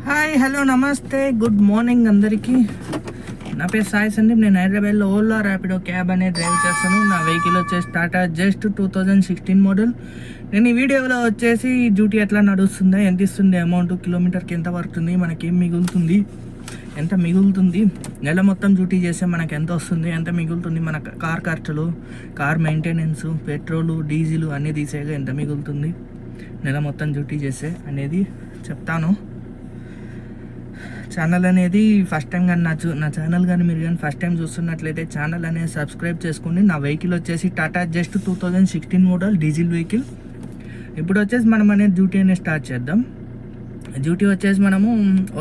Hi hello నమస్తే good morning అందరికీ. నా పేరు సాయి సందీప్. నేను హైదరాబాద్లో ఓలా ర్యాపిడో క్యాబ్ అనేది డ్రైవ్ చేస్తాను. నా వెహికల్ వచ్చేసి టాటా జస్ట్ 2016 మోడల్. నేను ఈ వీడియోలో వచ్చేసి డ్యూటీ ఎట్లా నడుస్తుందో, ఎంత ఇస్తుంది అమౌంట్, కిలోమీటర్కి ఎంత పడుతుంది, మనకేం మిగులుతుంది, ఎంత మిగులుతుంది, నెల మొత్తం డ్యూటీ చేస్తే మనకు ఎంత వస్తుంది, ఎంత మిగులుతుంది, మన కార్ ఖర్చులు, కార్ మెయింటెనెన్స్, పెట్రోలు, డీజిల్ అన్నీ తీసేగా ఎంత మిగులుతుంది నెల మొత్తం డ్యూటీ చేస్తే అనేది చెప్తాను. ఛానల్ అనేది ఫస్ట్ టైం కానీ నా ఛానల్ కానీ మీరు కానీ ఫస్ట్ టైం చూస్తున్నట్లయితే ఛానల్ అనేది సబ్స్క్రైబ్ చేసుకోండి. నా వెహికల్ వచ్చేసి Tata just 2016 model diesel vehicle. ఇప్పుడు వచ్చేసి మనం అనేది డ్యూటీ అనేది స్టార్ట్ చేద్దాం. డ్యూటీ వచ్చేసి మనము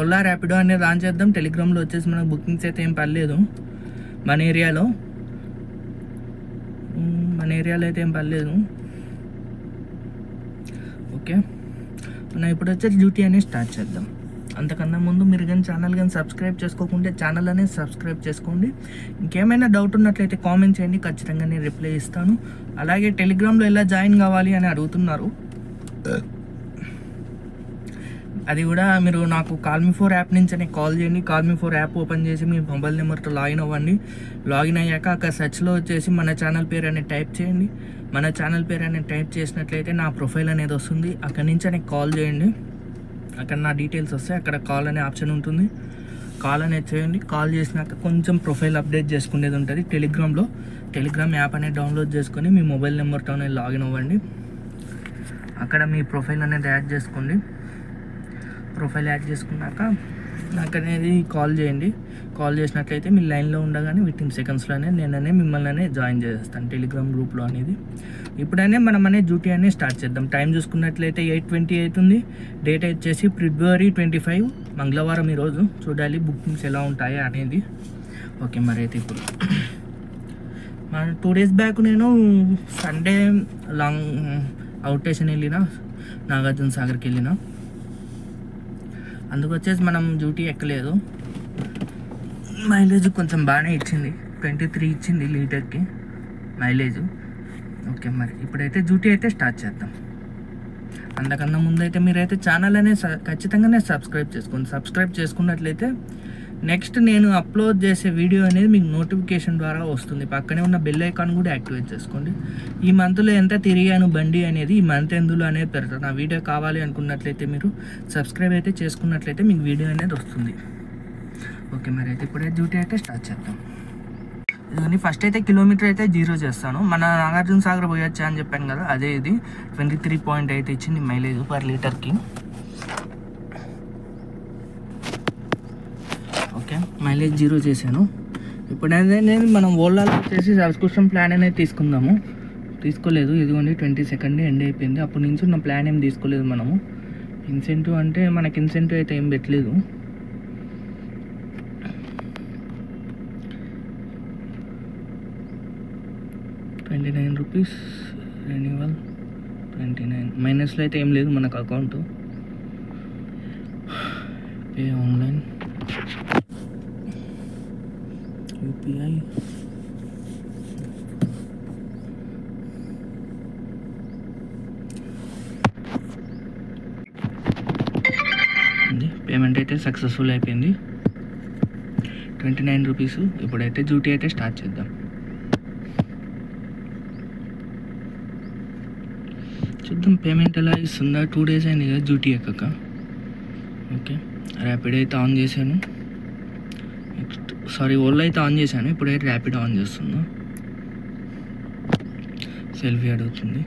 ఓలా ర్యాపిడో అనేది ఆన్ చేద్దాం. టెలిగ్రామ్లో వచ్చేసి మనకు బుకింగ్స్ అయితే ఏం పర్లేదు మన ఏరియాలో అయితే ఏం పర్లేదు. ఓకే, మనం ఇప్పుడు వచ్చేసి డ్యూటీ అనేది స్టార్ట్ చేద్దాం. అంతకన్నా ముందు మీరు కానీ ఛానల్ కానీ సబ్స్క్రైబ్ చేసుకోకుంటే ఛానల్ అనేది సబ్స్క్రైబ్ చేసుకోండి. ఇంకేమైనా డౌట్ ఉన్నట్లయితే కామెంట్ చేయండి, ఖచ్చితంగా నేను రిప్లై ఇస్తాను. అలాగే టెలిగ్రామ్లో ఎలా జాయిన్ కావాలి అని అడుగుతున్నారు. అది కూడా మీరు నాకు కాల్మీ4 యాప్ నుంచి కాల్ చేయండి. కాల్మీ4 యాప్ ఓపెన్ చేసి మీ మొబైల్ నెంబర్తో లాగిన్ అవ్వండి. లాగిన్ అయ్యాక అక్కడ సెర్చ్లో వచ్చేసి మన ఛానల్ పేరు అనేది టైప్ చేయండి. మన ఛానల్ పేరు అనేది టైప్ చేసినట్లయితే నా ప్రొఫైల్ అనేది వస్తుంది. అక్కడి నుంచి కాల్ చేయండి. అక్కడ నా డీటెయిల్స్ వస్తాయి. అక్కడ కాల్ అనే ఆప్షన్ ఉంటుంది. కాల్ అనేది చేయండి. కాల్ చేసినాక కొంచెం ప్రొఫైల్ అప్డేట్ చేసుకునేది ఉంటుంది. టెలిగ్రామ్ యాప్ అనేది డౌన్లోడ్ చేసుకొని మీ మొబైల్ నెంబర్తోనే లాగిన్ అవ్వండి. అక్కడ మీ ప్రొఫైల్ అనేది యాడ్ చేసుకోండి. ప్రొఫైల్ యాడ్ చేసుకున్నాక నాకు అనేది కాల్ చేయండి. కాల్ చేసినట్లయితే మీ లైన్లో ఉండగానే వితిన్ సెకండ్స్లోనే నేననే మిమ్మల్ని జాయిన్ చేస్తాను టెలిగ్రామ్ గ్రూప్లో అనేది. ఇప్పుడైనా మనం అనేది డ్యూటీ అనేది స్టార్ట్ చేద్దాం. టైం చూసుకున్నట్లయితే 8:20 అవుతుంది. డేట్ వచ్చేసి February 25 మంగళవారం. ఈరోజు చూడాలి బుకింగ్స్ ఎలా ఉంటాయా అనేది. ఓకే, మరి అయితే ఇప్పుడు 2 days బ్యాక్ నేను సండే లాంగ్ అవుటేషన్ వెళ్ళిన, నాగార్జున సాగర్కి వెళ్ళిన. అందుకు వచ్చేసి మనం డ్యూటీ ఎక్కలేదు. మైలేజ్ కొంచెం బాగానే ఇచ్చింది, 23 ఇచ్చింది లీటర్కి మైలేజ్. ఓకే, మరి ఇప్పుడైతే డ్యూటీ అయితే స్టార్ట్ చేద్దాం. అంతకన్నా ముందు అయితే మీరైతే ఛానల్ అనేది ఖచ్చితంగానే సబ్స్క్రైబ్ చేసుకోండి. సబ్స్క్రైబ్ చేసుకున్నట్లయితే నెక్స్ట్ నేను అప్లోడ్ చేసే వీడియో అనేది మీకు నోటిఫికేషన్ ద్వారా వస్తుంది. పక్కనే ఉన్న బెల్ ఐకాన్ కూడా యాక్టివేట్ చేసుకోండి. ఈ మంత్లో ఎంత తిరిగాను బండి అనేది, ఈ మంత్ ఎందులో అనేది పెడతాను. నా వీడియో కావాలి అనుకున్నట్లయితే మీరు సబ్స్క్రైబ్ అయితే చేసుకున్నట్లయితే మీకు వీడియో అనేది వస్తుంది. ఓకే, మరి అయితే ఇప్పుడే డ్యూటీ అయితే స్టార్ట్ చేద్దాం. ఇదిగోండి, ఫస్ట్ అయితే కిలోమీటర్ అయితే 0 చేస్తాను. మన నాగార్జున సాగర్ పోయొచ్చా అని చెప్పాను కదా, అదే ఇది 23.8 ఇచ్చింది మైలేజ్ పర్ లీటర్కి. ఓకే, మైలేజ్ 0 చేశాను. ఇప్పుడైతే మనం ఓలాలో వచ్చేసి సబ్స్క్రిప్షన్ ప్లాన్ అనేది తీసుకుందాము. తీసుకోలేదు, ఇదిగోండి 22nd ఎండ్ అయిపోయింది. అప్పటి నుంచి ఉన్న ప్లాన్ ఏం తీసుకోలేదు మనము. ఇన్సెంటివ్ అంటే మనకి ఇన్సెంటివ్ అయితే ఏం పెట్టలేదు. ₹29 రెన్యువల్ 29 మైనస్లో అయితే ఏం లేదు మనకు account. Pay online UPI. Payment అయితే సక్సెస్ఫుల్ అయిపోయింది, ₹29. ఇప్పుడైతే డ్యూటీ అయితే స్టార్ట్ చేద్దాం. చూద్దాం పేమెంట్ ఎలా ఇస్తుందా. 2 days అయింది కదా డ్యూటీ ఎక్కక. ఓకే, ర్యాపిడ్ అయితే ఆన్ చేశాను. ఓలా అయితే ఆన్ చేశాను. ఇప్పుడైతే ర్యాపిడ్ ఆన్ చేస్తున్నా. సెల్ఫీ అడుగుతుంది.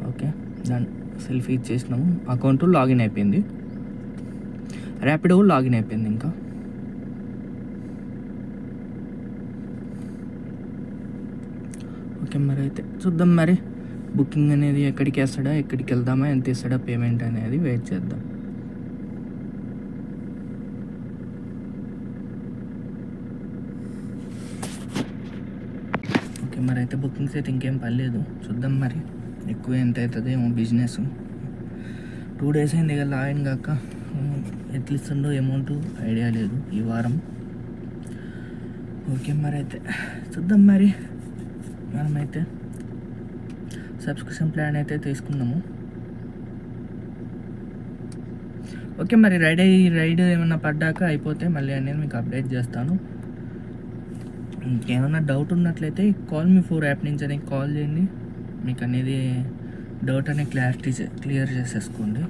ఓకే, దాన్ని సెల్ఫీ ఇచ్చేసినాము. అకౌంట్ లాగిన్ అయిపోయింది, ర్యాపిడో లాగిన్ అయిపోయింది. ఇంకా ఓకే, మరి అయితే చూద్దాం. మరి బుకింగ్ అనేది ఎక్కడికి వేస్తాడా, ఎక్కడికి వెళ్దామా, ఎంత ఇస్తాడా పేమెంట్ అనేది వెయిట్ చేద్దాం. ఓకే, మరి అయితే బుకింగ్స్ అయితే ఇంకేం పర్లేదు. చూద్దాం మరి ఎక్కువ ఎంత అవుతుంది ఏమో. బిజినెస్ 2 days అయింది కదా లాగిన్ కాక. ఎట్లా ఇస్తుండో అమౌంట్ ఐడియా లేదు ఈ వారం. ఓకే మరి అయితే చూద్దాం. మరి మనమైతే సబ్స్క్రిప్షన్ ప్లాన్ అయితే తీసుకున్నాము. ఓకే మరి రైడ్ ఏమన్నా పడ్డాక అయిపోతే మళ్ళీ అనేది మీకు అప్డేట్ చేస్తాను. ఇంకేమన్నా డౌట్ ఉన్నట్లయితే కాల్ మీ 4 యాప్ నుంచి అనేది కాల్ చేయండి. మీకు అనేది డౌట్ అనేది క్లియర్ చేసేసుకోండి.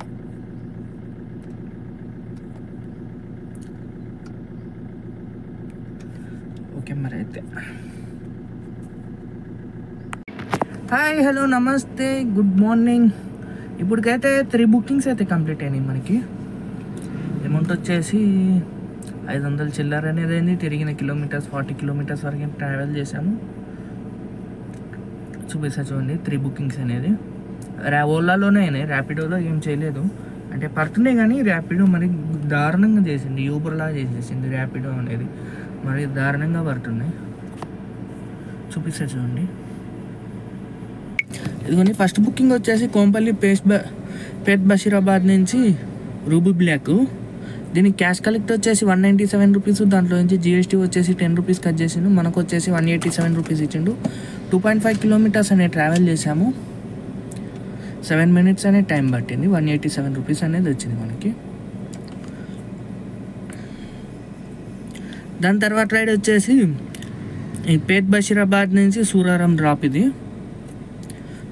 ఓకే మరి అయితే హాయ్, హలో, నమస్తే, గుడ్ మార్నింగ్. ఇప్పటికైతే 3 బుకింగ్స్ అయితే కంప్లీట్ అయినాయి. మనకి అమౌంట్ వచ్చేసి 500 చిల్లర అనేది అయింది. తిరిగిన కిలోమీటర్స్ 40 కిలోమీటర్స్ వరకు ట్రావెల్ చేసాము. చూపిస్తా చూడండి 3 బుకింగ్స్ అనేది ఓలాలోనే అయినాయి. ర్యాపిడోలో ఏం చేయలేదు, అంటే పడుతున్నాయి కానీ ర్యాపిడో మరి దారుణంగా చేసింది. యూబర్లా చేసేసింది ర్యాపిడో అనేది, మరి దారుణంగా పడుతున్నాయి. చూపిస్తా చూడండి. ఇదిగోండి ఫస్ట్ బుకింగ్ వచ్చేసి కోంపల్లి పేట్ బషీరాబాద్ నుంచి రూబీ బ్లాక్. దీనికి క్యాష్ కలెక్ట్ వచ్చేసి 197 రూపీస్. దాంట్లో నుంచి GST వచ్చేసి 10 రూపీస్ కట్ చేసిండు. మనకు వచ్చేసి 187 రూపీస్ ఇచ్చిండు. 2.5 కిలోమీటర్స్ అనేది ట్రావెల్ చేసాము. 7 మినిట్స్ అనేది టైం పట్టింది. 187 రూపీస్ అనేది వచ్చింది మనకి. దాని తర్వాత రైడ్ వచ్చేసి ఈ పేట్ బషీరాబాద్ నుంచి సూరారం డ్రాప్.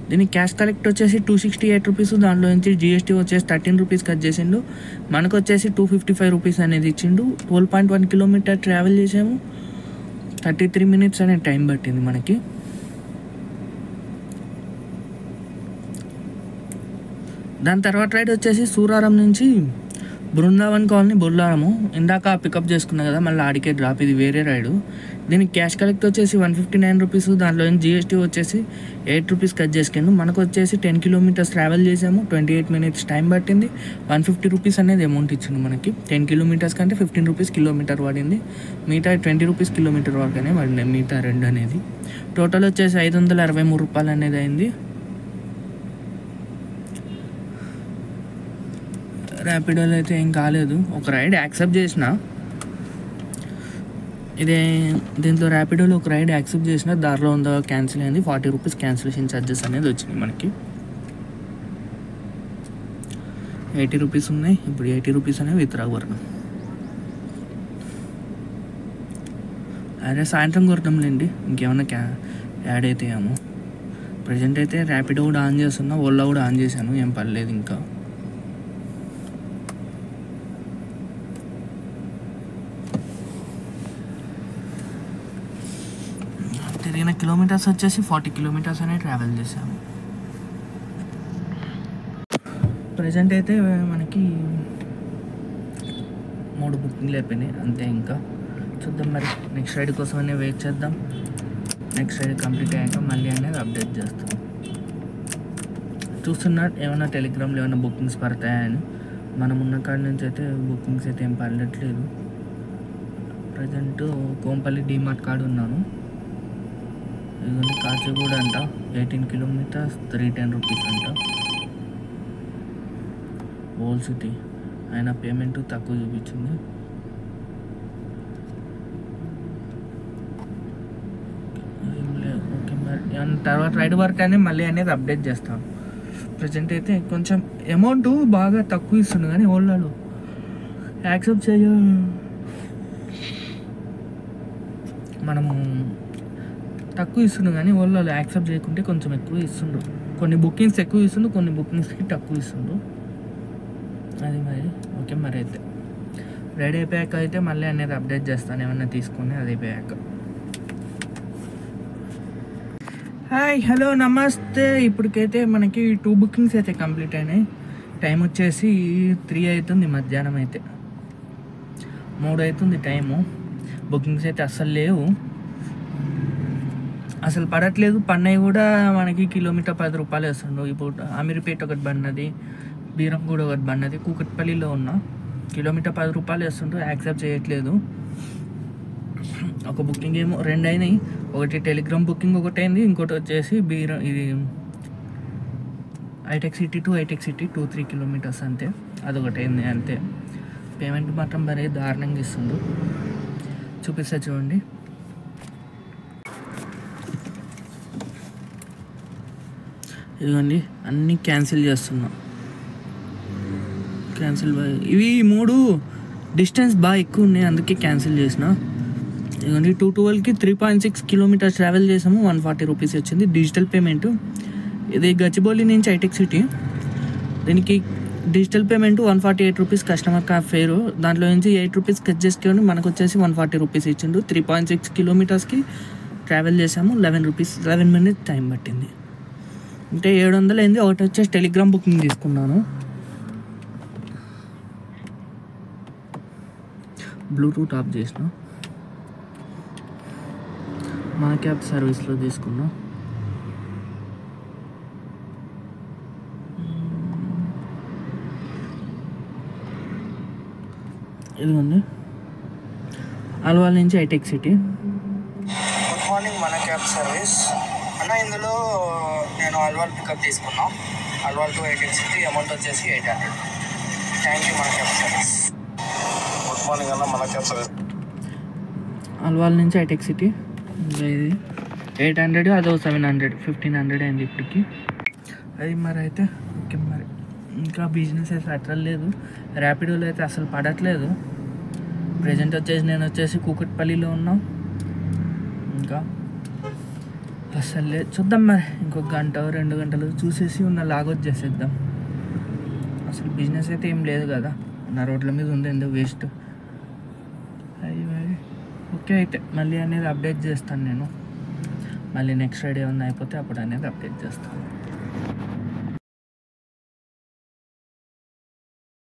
దీనికి క్యాష్ కలెక్ట్ వచ్చేసి 268 రూపీస్. దాంట్లో నుంచి GST వచ్చేసి 13 రూపీస్ కట్ చేసిండు. మనకు వచ్చేసి 255 రూపీస్ అనేది ఇచ్చిండు. 12.1 కిలోమీటర్ ట్రావెల్ చేసాము. 33 మినిట్స్ అనేది టైం పట్టింది మనకి. దాని తర్వాత రైడ్ వచ్చేసి సూరారం నుంచి బృందావన్ కాలనీ బొల్లారము. ఇందాక పికప్ చేసుకున్నా కదా, మళ్ళీ ఆడికే డ్రాప్. ఇది వేరే రైడు. దీనికి క్యాష్ కలెక్ట్ వచ్చేసి 159 రూపీస్. దాంట్లో GST వచ్చేసి 8 రూపీస్ కట్ చేసుకుండు. మనకు వచ్చేసి 10 కిలోమీటర్స్ ట్రావెల్ చేసాము. 28 మినిట్స్ టైం పట్టింది. 150 రూపీస్ అనేది అమౌంట్ ఇచ్చిండు మనకి. 10 కిలోమీటర్స్ కంటే 15 రూపీస్ కిలోమీటర్ పడింది. మిగతా 20 రూపీస్ కిలోమీటర్ వరకునే పడింది మిగతా రెండు అనేది. టోటల్ వచ్చేసి 563 రూపాయలు అనేది అయింది. ర్యాపిడోలో అయితే ఏం కాలేదు. ఒక రైడ్ యాక్సెప్ట్ చేసిన, దీంట్లో ర్యాపిడోలో ఒక రైడ్ యాక్సెప్ట్ చేసిన, దారిలో ఉందో క్యాన్సిల్ అయింది. 40 రూపీస్ క్యాన్సిలేషన్ ఛార్జెస్ అనేది వచ్చినాయి మనకి. 80 రూపీస్ ఉన్నాయి. ఇప్పుడు 80 రూపీస్ అనేవి విత్డ్రా కొరడం. అదే సాయంత్రం కొడతాంలేండి, ఇంకేమన్నా యాడ్ అవుతాయేమో. ప్రజెంట్ అయితే ర్యాపిడో కూడా ఆన్ చేస్తున్నా, ఓలా కూడా ఆన్ చేశాను, ఏం పర్లేదు. ఇంకా తిరిగిన కిలోమీటర్స్ వచ్చేసి 40 కిలోమీటర్స్ అనేది ట్రావెల్ చేసాము. ప్రజెంట్ అయితే మనకి 3 బుకింగ్లు అయిపోయినాయి అంతే. ఇంకా చూద్దాం మరి, నెక్స్ట్ రైడ్ కోసం అనేది వెయిట్ చేద్దాం. నెక్స్ట్ రైడ్ కంప్లీట్ అయ్యాక మళ్ళీ అనేది అప్డేట్ చేస్తాం. చూస్తున్నా ఏమైనా టెలిగ్రామ్లో ఏమైనా బుకింగ్స్ పడతాయని. మనం ఉన్న కాడ నుంచి అయితే బుకింగ్స్ అయితే ఏం పడట్లేదు. ప్రజెంట్ కోంపల్లి డిమార్ట్ కాడ ఉన్నాను. ఇదిగోండి కాచిగూడ అంట, 18 కిలోమీటర్స్ 310 రూపీస్ అంట. ఓల్డ్ సిటీ ఆయన పేమెంట్ తక్కువ చూపించింది. ఓకే మరి తర్వాత రైడ్ వర్క్ అని మళ్ళీ అనేది అప్డేట్ చేస్తాను. ప్రజెంట్ అయితే కొంచెం అమౌంట్ బాగా తక్కువ ఇస్తుంది కానీ ఓళ్ళలో యాక్సెప్ట్ మనము తక్కువ ఇస్తుండు కానీ వాళ్ళు యాక్సెప్ట్ చేయకుంటే కొంచెం ఎక్కువ ఇస్తుండ్రు. కొన్ని బుకింగ్స్ ఎక్కువ ఇస్తుండు, కొన్ని బుకింగ్స్కి తక్కువ ఇస్తుండ్రు. అది మరి. ఓకే మరి అయితే రెడీ అయిపోయాక అయితే మళ్ళీ అనేది అప్డేట్ చేస్తాను, ఏమన్నా తీసుకొని అది అయిపోయాక. హాయ్, హలో, నమస్తే. ఇప్పటికైతే మనకి 2 బుకింగ్స్ అయితే కంప్లీట్ అయినాయి. టైం వచ్చేసి 3 అవుతుంది, మధ్యాహ్నం అయితే 3 అవుతుంది టైము. బుకింగ్స్ అయితే అస్సలు లేవు, అసలు పడట్లేదు. పన్నయ్య కూడా మనకి కిలోమీటర్ 10 రూపాయలు వేస్తుండు. ఇప్పుడు అమీర్పేట ఒకటి బండినది, బీరంగూడ ఒకటి బండినది, కూకట్పల్లిలో ఉన్న కిలోమీటర్ 10 రూపాయలు వేస్తుండ్రు. యాక్సెప్ట్ చేయట్లేదు. ఒక బుకింగ్ ఏమో 2 అయినాయి. ఒకటి టెలిగ్రామ్ బుకింగ్ ఒకటి అయింది, ఇంకోటి వచ్చేసి ఇది Hitech City to hitech City 2-3 kilometres అంతే, అదొకటి అయింది అంతే. పేమెంట్ మాత్రం మరీ దారుణంగా ఇస్తుండు. చూపిస్తా చూడండి. ఇదిగోండి అన్నీ క్యాన్సిల్ చేస్తున్నా. క్యాన్సిల్ ఇవి 3 డిస్టెన్స్ బాగా ఎక్కువ ఉన్నాయి, అందుకే క్యాన్సిల్ చేసిన. ఇదిగోండి 212కి 3.6 కిలోమీటర్స్ ట్రావెల్ చేసాము. 140 రూపీస్ వచ్చింది డిజిటల్ పేమెంట్. ఇది గచ్చిబౌలి నుంచి హైటెక్ సిటీ. దీనికి డిజిటల్ పేమెంట్ 148 రూపీస్ కస్టమర్ ఫేరు. దాంట్లో నుంచి 8 రూపీస్ కట్ చేసుకొని మనకు వచ్చేసి 140 రూపీస్ ఇచ్చిండు. 3.6 కిలోమీటర్స్కి ట్రావెల్ చేసాము. 11 మినిట్స్ టైం పట్టింది. అంటే 700 అయింది. ఒకటి వచ్చేసి టెలిగ్రామ్ బుకింగ్ తీసుకున్నాను. బ్లూటూత్ ఆఫ్ చేసిన. మా క్యాబ్ సర్వీస్లో తీసుకున్నా. ఇదిగోండి అల్వాల్ నుంచి హైటెక్ సిటీ. గుడ్ మార్నింగ్ మన క్యాబ్ సర్వీస్ అన్న. ఇందులో నేను అల్వాల్ పికప్ తీసుకున్నాం. Alwal to hitech City amount వచ్చేసి 800. థ్యాంక్ యూ మన క్యాబ్ సర్వీస్. గుడ్ మార్నింగ్ అన్న మన క్యాబ్ సర్వీస్. అల్వాల్ నుంచి హైటెక్ సిటీ ఇది 800, అదో 700, 1500 అయింది ఇప్పటికి. అది మరి అయితే ఓకే. మరి ఇంకా బిజినెస్ అయితే అట్లా లేదు. ర్యాపిడోలో అయితే అసలు పడట్లేదు. ప్రజెంట్ వచ్చేసి నేను వచ్చేసి కూకట్పల్లిలో ఉన్నాం. ఇంకా అసలు లేదు. చూద్దాం మరి ఇంకొక 1-2 గంటలు చూసేసి ఉన్న లాగౌట్ చేసేద్దాం. అసలు బిజినెస్ అయితే ఏం లేదు కదా, నా రోడ్ల మీద ఉంది, ఎందుకు వేస్ట్. అది మరి ఓకే. అయితే మళ్ళీ అనేది అప్డేట్ చేస్తాను నేను. మళ్ళీ నెక్స్ట్ ఫ్రైడే అయిపోతే అప్పుడు అనేది అప్డేట్ చేస్తాను.